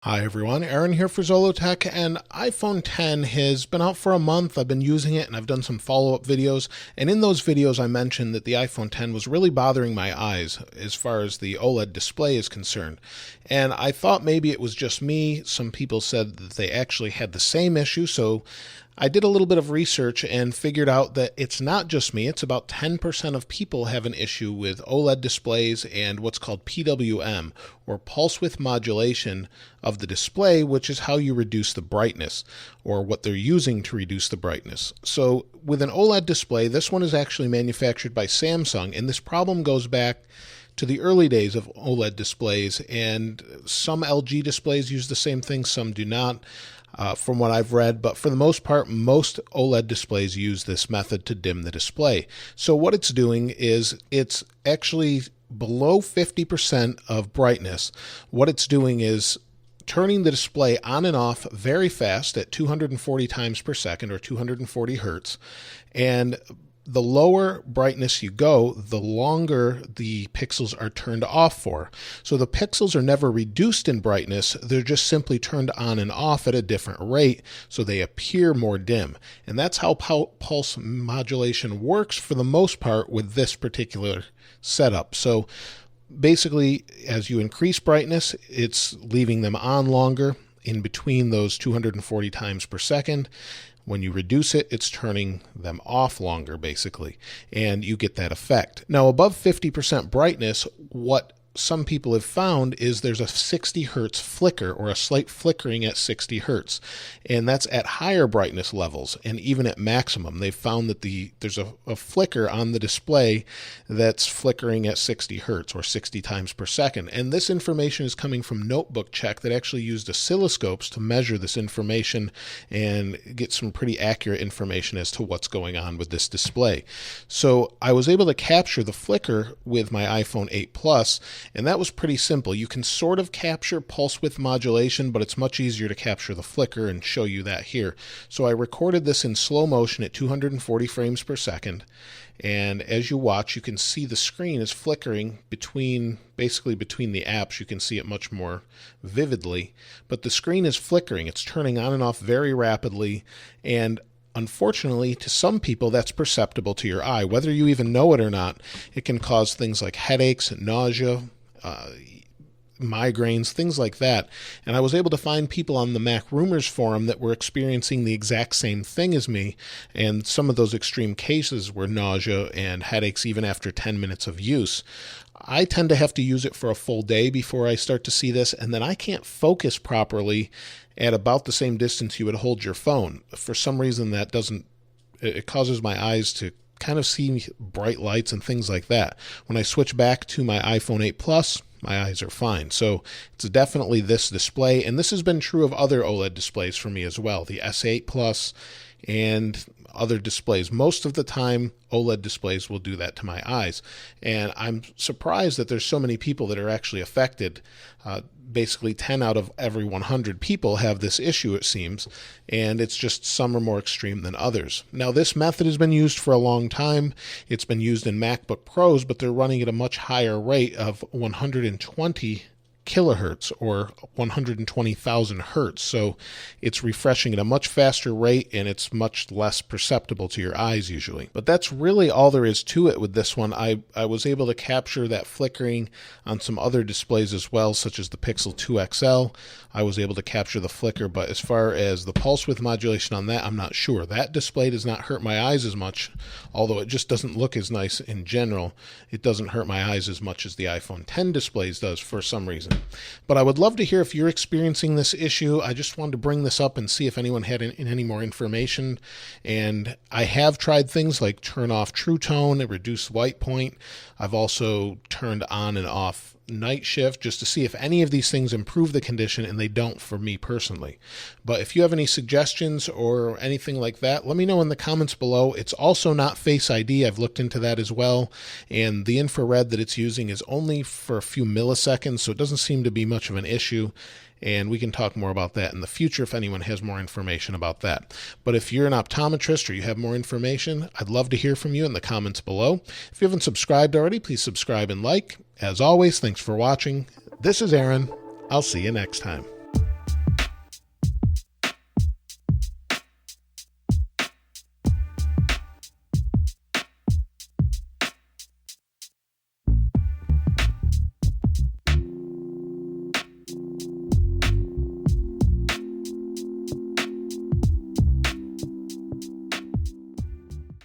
Hi everyone, Aaron here for Zollotech, and iPhone 10 has been out for a month. I've been using it and I've done some follow-up videos, and in those videos I mentioned that the iPhone 10 was really bothering my eyes as far as the OLED display is concerned. And I thought maybe it was just me. Some people said that they actually had the same issue, so I did a little bit of research and figured out that it's not just me. It's about 10% of people have an issue with OLED displays and what's called PWM, or pulse width modulation of the display, which is how you reduce the brightness, or what they're using to reduce the brightness. So with an OLED display, this one is actually manufactured by Samsung, and this problem goes back to the early days of OLED displays, and some LG displays use the same thing, some do not. From what I've read, but for the most part, most OLED displays use this method to dim the display. So what it's doing is it's actually below 50% of brightness. What it's doing is turning the display on and off very fast at 240 times per second, or 240 hertz, and the lower brightness you go, the longer the pixels are turned off for. So the pixels are never reduced in brightness, they're just simply turned on and off at a different rate, so they appear more dim. And that's how pulse modulation works for the most part with this particular setup. So basically, as you increase brightness, it's leaving them on longer in between those 240 times per second. When you reduce it, it's turning them off longer, basically, and you get that effect. Now, above 50% brightness, what some people have found is there's a 60 hertz flicker, or a slight flickering at 60 hertz, and that's at higher brightness levels. And even at maximum, they've found that there's a flicker on the display that's flickering at 60 hertz, or 60 times per second. And this information is coming from Notebook Check, that actually used oscilloscopes to measure this information and get some pretty accurate information as to what's going on with this display. So I was able to capture the flicker with my iPhone 8 Plus, and that was pretty simple. You can sort of capture pulse width modulation, but it's much easier to capture the flicker, and show you that here. So I recorded this in slow motion at 240 frames per second, and as you watch, you can see the screen is flickering basically between the apps. You can see it much more vividly, but the screen is flickering. It's turning on and off very rapidly, and unfortunately, to some people, that's perceptible to your eye. Whether you even know it or not, it can cause things like headaches, nausea, migraines, things like that. And I was able to find people on the Mac Rumors forum that were experiencing the exact same thing as me, and some of those extreme cases were nausea and headaches even after 10 minutes of use. I tend to have to use it for a full day before I start to see this, and then I can't focus properly at about the same distance you would hold your phone. For some reason, it causes my eyes to kind of see bright lights and things like that. When I switch back to my iPhone 8 Plus, my eyes are fine. So it's definitely this display, and this has been true of other OLED displays for me as well, the S8 Plus and other displays. Most of the time, OLED displays will do that to my eyes, and I'm surprised that there's so many people that are actually affected. Basically 10 out of every 100 people have this issue, it seems, and it's just some are more extreme than others. Now, this method has been used for a long time. It's been used in MacBook Pros, but they're running at a much higher rate of 120 kilohertz, or 120,000 hertz. So it's refreshing at a much faster rate, and it's much less perceptible to your eyes usually. But that's really all there is to it with this one. I was able to capture that flickering on some other displays as well, such as the Pixel 2 XL. I was able to capture the flicker, but as far as the pulse width modulation on that, I'm not sure. That display does not hurt my eyes as much, although it just doesn't look as nice in general. It doesn't hurt my eyes as much as the iPhone 10 displays does for some reason. But I would love to hear if you're experiencing this issue. I just wanted to bring this up and see if anyone had any more information. And I have tried things like turn off True Tone and reduce white point. I've also turned on and off night shift just to see if any of these things improve the condition, and they don't for me personally. But if you have any suggestions or anything like that, let me know in the comments below. It's also not Face ID. I've looked into that as well, and the infrared that it's using is only for a few milliseconds, so it doesn't seem to be much of an issue. And we can talk more about that in the future if anyone has more information about that. But if you're an optometrist or you have more information, I'd love to hear from you in the comments below. If you haven't subscribed already, please subscribe and like. As always, thanks for watching. This is Aaron. I'll see you next time.